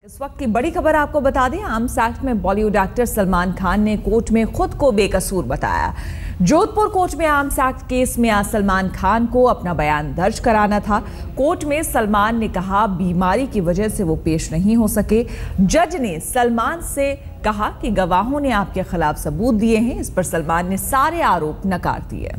इस वक्त की बड़ी खबर आपको बता दें, आर्म्स एक्ट में बॉलीवुड एक्टर सलमान खान ने कोर्ट में खुद को बेकसूर बताया। जोधपुर कोर्ट में आर्म्स एक्ट केस में आज सलमान खान को अपना बयान दर्ज कराना था। कोर्ट में सलमान ने कहा बीमारी की वजह से वो पेश नहीं हो सके। जज ने सलमान से कहा कि गवाहों ने आपके खिलाफ सबूत दिए हैं। इस पर सलमान ने सारे आरोप नकार दिए।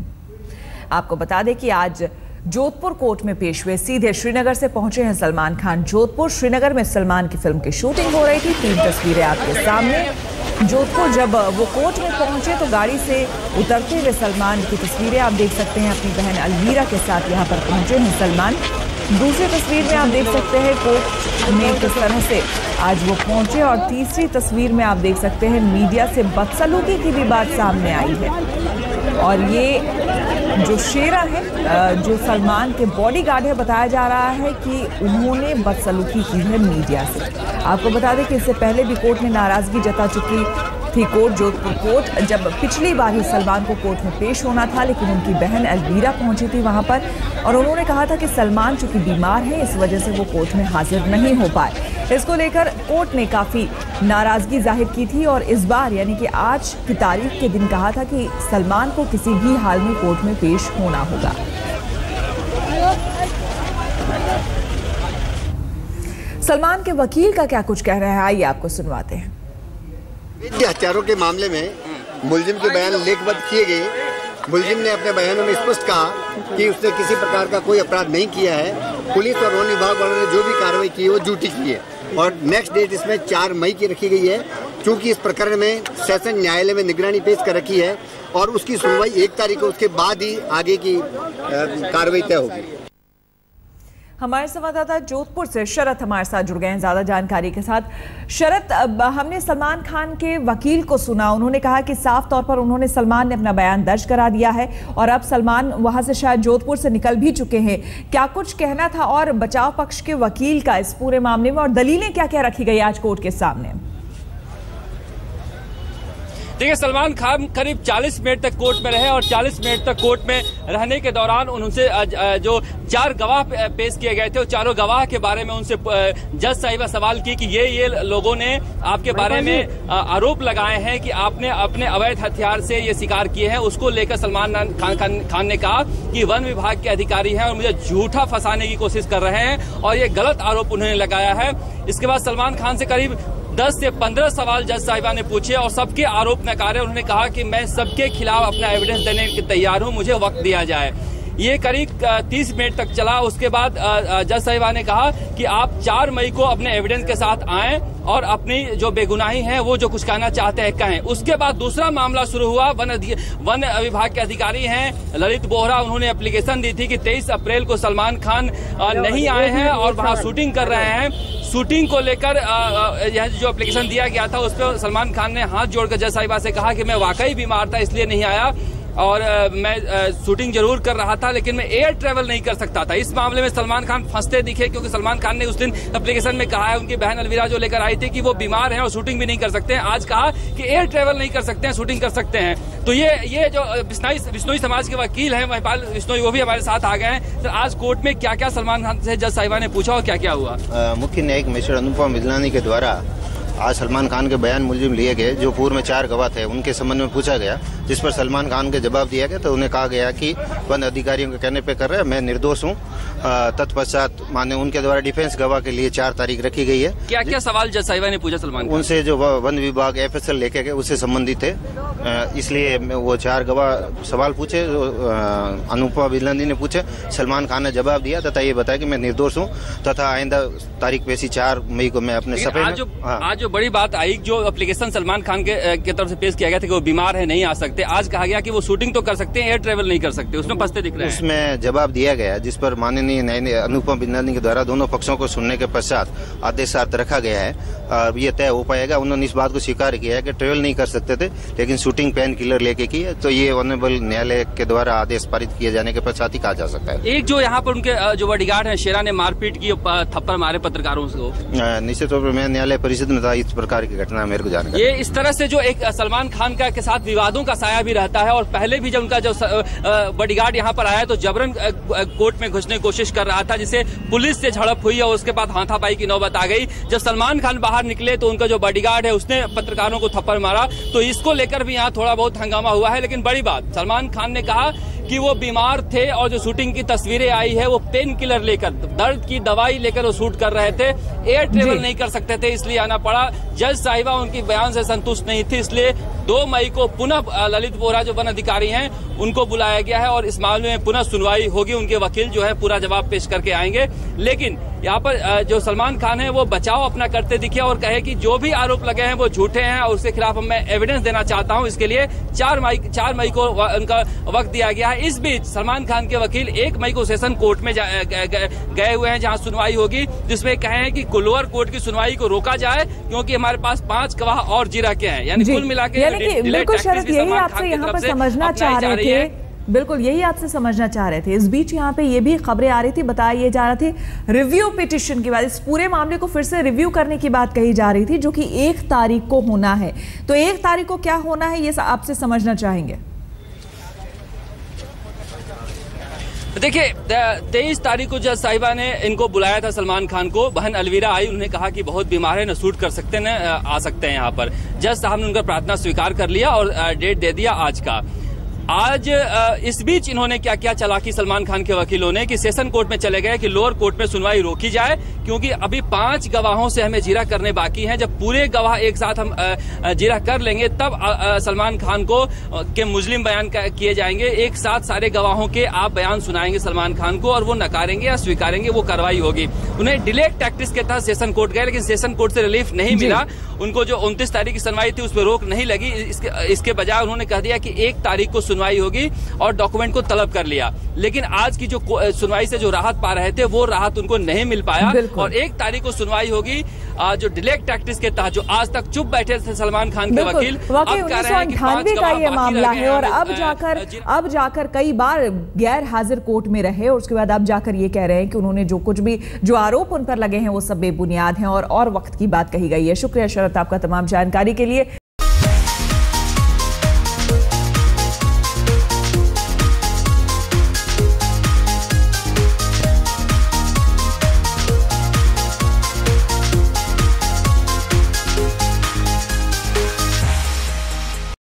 आपको बता दें कि आज जोधपुर कोर्ट में पेश हुए। सीधे श्रीनगर से पहुंचे हैं सलमान खान जोधपुर। श्रीनगर में सलमान की फिल्म की शूटिंग हो रही थी। 3 तस्वीरें आपके सामने। जोधपुर जब वो कोर्ट में पहुंचे तो गाड़ी से उतरते हुए सलमान की तस्वीरें आप देख सकते हैं। अपनी बहन अलवीरा के साथ यहाँ पर पहुंचे हैं सलमान। दूसरी तस्वीर में आप देख सकते हैं कोर्ट में किस तरह से आज वो पहुंचे, और तीसरी तस्वीर में आप देख सकते हैं मीडिया से बदसलूकी की भी बात सामने आई है। और ये जो शेरा है, जो सलमान के बॉडीगार्ड है, बताया जा रहा है कि उन्होंने बदसलूकी की है मीडिया से। आपको बता दें कि इससे पहले भी कोर्ट में नाराजगी जता चुकी थी जोधपुर कोर्ट, जब पिछली बार ही सलमान को कोर्ट में पेश होना था, लेकिन उनकी बहन अलवीरा पहुंची थी वहां पर और उन्होंने कहा था कि सलमान चूंकि बीमार है इस वजह से वो कोर्ट में हाजिर नहीं हो पाए। इसको लेकर कोर्ट ने काफी नाराजगी जाहिर की थी और इस बार यानी कि आज की तारीख के दिन कहा था कि सलमान को किसी भी हाल में कोर्ट में पेश होना होगा। सलमान के वकील का क्या कुछ कह रहे हैं, आइए आपको सुनवाते हैं। हत्यारों के मामले में मुलजिम के बयान लेखबद्ध किए गए। मुलजिम ने अपने बयानों में स्पष्ट कहा कि उसने किसी प्रकार का कोई अपराध नहीं किया है। पुलिस और वन विभाग वालों ने जो भी कार्रवाई की है वो झूठी की है और नेक्स्ट डेट इसमें 4 मई की रखी गई है। क्योंकि इस प्रकरण में सेशन न्यायालय में निगरानी पेश कर रखी है और उसकी सुनवाई 1 तारीख को, उसके बाद ही आगे की कार्रवाई तय होगी। हमारे संवाददाता जोधपुर से शरत हमारे साथ जुड़ गए हैं ज्यादा जानकारी के साथ। शरत, हमने सलमान खान के वकील को सुना, उन्होंने कहा कि साफ तौर पर सलमान ने अपना बयान दर्ज करा दिया है और अब सलमान वहां से शायद जोधपुर से निकल भी चुके हैं। क्या कुछ कहना था और बचाव पक्ष के वकील का इस पूरे मामले में, और दलीलें क्या क्या रखी गई आज कोर्ट के सामने? देखिए, सलमान खान करीब 40 मिनट तक कोर्ट में रहे और 40 मिनट तक कोर्ट में रहने के दौरान उनसे जो 4 गवाह पेश किए गए थे, वो चारों गवाह के बारे में उनसे जज साहिबा सवाल की कि ये लोगों ने आपके बारे में आरोप लगाए हैं कि आपने अपने अवैध हथियार से ये शिकार किए हैं। उसको लेकर सलमान खान ने कहा कि वन विभाग के अधिकारी हैं और मुझे झूठा फंसाने की कोशिश कर रहे हैं और ये गलत आरोप उन्होंने लगाया है। इसके बाद सलमान खान से करीब 10 से 15 सवाल जज साहिबा ने पूछे और सबके आरोप नकारे। उन्होंने कहा कि मैं सबके खिलाफ अपना एविडेंस देने के तैयार हूं, मुझे वक्त दिया जाए। ये करीब 30 मिनट तक चला। उसके बाद जज साहिबा ने कहा कि आप 4 मई को अपने एविडेंस के साथ आएं और अपनी जो बेगुनाही है वो जो कुछ कहना चाहते हैं कहें। उसके बाद दूसरा मामला शुरू हुआ। वन विभाग के अधिकारी हैं ललित बोहरा, उन्होंने एप्लीकेशन दी थी कि 23 अप्रैल को सलमान खान नहीं आए हैं और वहां शूटिंग कर रहे हैं। शूटिंग को लेकर यह जो एप्लीकेशन दिया गया था उस पर सलमान खान ने हाथ जोड़कर जज साहिबा से कहा कि मैं वाकई बीमार था इसलिए नहीं आया और मैं शूटिंग जरूर कर रहा था लेकिन मैं एयर ट्रैवल नहीं कर सकता था। इस मामले में सलमान खान फंसते दिखे क्योंकि सलमान खान ने उस दिन एप्लीकेशन में कहा है, उनकी बहन अलवीरा जो लेकर आई थी, कि वो बीमार हैं और शूटिंग भी नहीं कर सकते हैं। आज कहा कि एयर ट्रैवल नहीं कर सकते हैं, शूटिंग कर सकते हैं। तो ये जो बिश्नोई समाज के वकील हैं महिपाल बिश्नोई, वो भी हमारे साथ आ गए हैं। तो आज कोर्ट में क्या क्या सलमान खान से जज साहिबा ने पूछा और क्या क्या हुआ? मुख्य न्यायिक मिस्टर अनुपम बिजलानी के द्वारा आज सलमान खान के बयान मुलजिम लिए गए। जो पूर्व में 4 गवाह थे उनके संबंध में पूछा गया, जिस पर सलमान खान के जवाब दिया गया। तो उन्हें कहा गया कि वन अधिकारियों के कहने पे कर रहे हैं, मैं निर्दोष हूँ। तत्पश्चात माने उनके द्वारा डिफेंस गवाह के लिए 4 तारीख रखी गई है। क्या क्या सवाल जज साहिबा ने पूछा सलमान? उनसे जो वन विभाग FSL लेके गए उससे संबंधित थे, इसलिए वो 4 गवाह सवाल पूछे। अनुपमा बिजलानी ने पूछे, सलमान खान ने जवाब दिया तथा ये बताया कि मैं निर्दोष हूँ तथा आइंदा तारीख पेशी 4 मई को मैं अपने सफे में। आज जो बड़ी बात आई, जो एप्लीकेशन सलमान खान के तरफ से पेश किया गया था कि वो बीमार है नहीं आ सकते, आज कहा गया कि वो शूटिंग तो कर सकते हैं, एयर ट्रैवल नहीं कर सकते, उसमें फंसते दिख रहे हैं। उसमें जवाब दिया गया जिस पर माननीय न्यायाधीश अनुपम बिजलानी के द्वारा दोनों पक्षों को सुनने के पश्चात आदेशार्थ रखा गया है और ये तय हो पाएगा। उन्होंने इस बात को स्वीकार किया है कि ट्रेवल नहीं कर सकते थे लेकिन शूटिंग पेन किलर लेके की है। तो ये ऑनरेबल न्यायालय के द्वारा आदेश पारित किए जाने के पश्चात ही कहा जा सकता है। एक जो यहाँ पर उनके जो बॉडीगार्ड है शेरा ने मारपीट की, थप्पड़ मारे पत्रकारों को, निश्चित तौर पर मैं न्यायालय परिषद में था, इस प्रकार की घटना मेरे को जानकारी। ये इस तरह से जो एक सलमान खान का के साथ विवादों का साया भी रहता है, और पहले भी जब उनका जो बॉडीगार्ड यहाँ पर आया तो जबरन कोर्ट में घुसने की कोशिश कर रहा था, जिसे पुलिस से झड़प हुई और उसके बाद हाथापाई की नौबत आ गई। जब सलमान खान बाहर निकले तो उनका जो बॉडीगार्ड है उसने पत्रकारों को थप्पड़ मारा, तो इसको लेकर भी यहाँ थोड़ा बहुत हंगामा हुआ है। लेकिन बड़ी बात, सलमान खान ने कहा कि वो बीमार थे और जो शूटिंग की तस्वीरें आई है वो पेन किलर लेकर, दर्द की दवाई लेकर वो शूट कर रहे थे, एयर ट्रेवल नहीं कर सकते थे, इसलिए आना पड़ा। जज साहिबा उनकी बयान से संतुष्ट नहीं थी, इसलिए 2 मई को पुनः ललित बोहरा जो वन अधिकारी हैं उनको बुलाया गया है और इस मामले में पुनः सुनवाई होगी। उनके वकील जो है पूरा जवाब पेश करके आएंगे। लेकिन यहाँ पर जो सलमान खान है वो बचाव अपना करते दिखे और कहे कि जो भी आरोप लगे हैं वो झूठे हैं और उसके खिलाफ मैं एविडेंस देना चाहता हूं। इसके लिए 4 मई को उनका वक्त दिया गया है। इस बीच सलमान खान के वकील 1 मई को सेशन कोर्ट में गए हुए हैं, जहां सुनवाई होगी, जिसमें कहे हैं कि लोअर कोर्ट की सुनवाई को रोका जाए क्योंकि हमारे पास 5 गवाह और जीरा के हैं। यानी कुल मिला के बिल्कुल शरद, यही आपसे यहाँ पर समझना चाह रहे थे, बिल्कुल यही आपसे समझना चाह रहे थे। इस बीच यहाँ पे ये भी खबरें आ रही थी, बताया ये जा रहा था रिव्यू पिटिशन की बात, इस पूरे मामले को फिर से रिव्यू करने की बात कही जा रही थी, जो कि 1 तारीख को होना है। तो 1 तारीख को क्या होना है ये आपसे समझना चाहेंगे। देखिए 23 तारीख को जज साहिबा ने इनको बुलाया था सलमान खान को। बहन अलवीरा आई, उन्होंने कहा कि बहुत बीमार है, न शूट कर सकते न आ सकते हैं यहाँ पर। जज साहब ने उनका प्रार्थना स्वीकार कर लिया और डेट दे दिया आज का। आज इस बीच इन्होंने क्या क्या चालाकी सलमान खान के वकीलों ने कि सेशन कोर्ट में चले गए कि लोअर कोर्ट में सुनवाई रोकी जाए, क्योंकि अभी 5 गवाहों से हमें जीरा करने बाकी हैं। जब पूरे गवाह एक साथ हम जीरा कर लेंगे तब सलमान खान को के मुस्लिम बयान किए जाएंगे। एक साथ सारे गवाहों के आप बयान सुनाएंगे सलमान खान को और वो नकारेंगे या स्वीकारेंगे, वो कार्रवाई होगी। उन्हें डिले टैक्टिस के तहत सेशन कोर्ट गए, लेकिन सेशन कोर्ट से रिलीफ नहीं मिला। उनको जो 29 तारीख की सुनवाई थी उस पर रोक नहीं लगी। इसके बजाय उन्होंने कह दिया कि 1 तारीख को सुनवाई होगी और डॉक्यूमेंट को तलब कर लिया। लेकिन आज की जो सुनवाई से जो राहत पा रहे थे वो राहत उनको नहीं मिल पाया और 1 तारीख को सुनवाई होगी। जो डिले टैक्टिस के तहत जो आज तक चुप बैठे थे सलमान खान के वकील, अब कह रहे हैं कि 5 का ये मामला है और अब जाकर कई बार गैर हाजिर कोर्ट में रहे और उसके बाद अब जाकर ये कह रहे हैं कि उन्होंने जो कुछ भी जो आरोप उन पर लगे हैं वो सब बेबुनियाद हैं और वक्त की बात कही गई है। शुक्रिया शरद आपका तमाम जानकारी के लिए।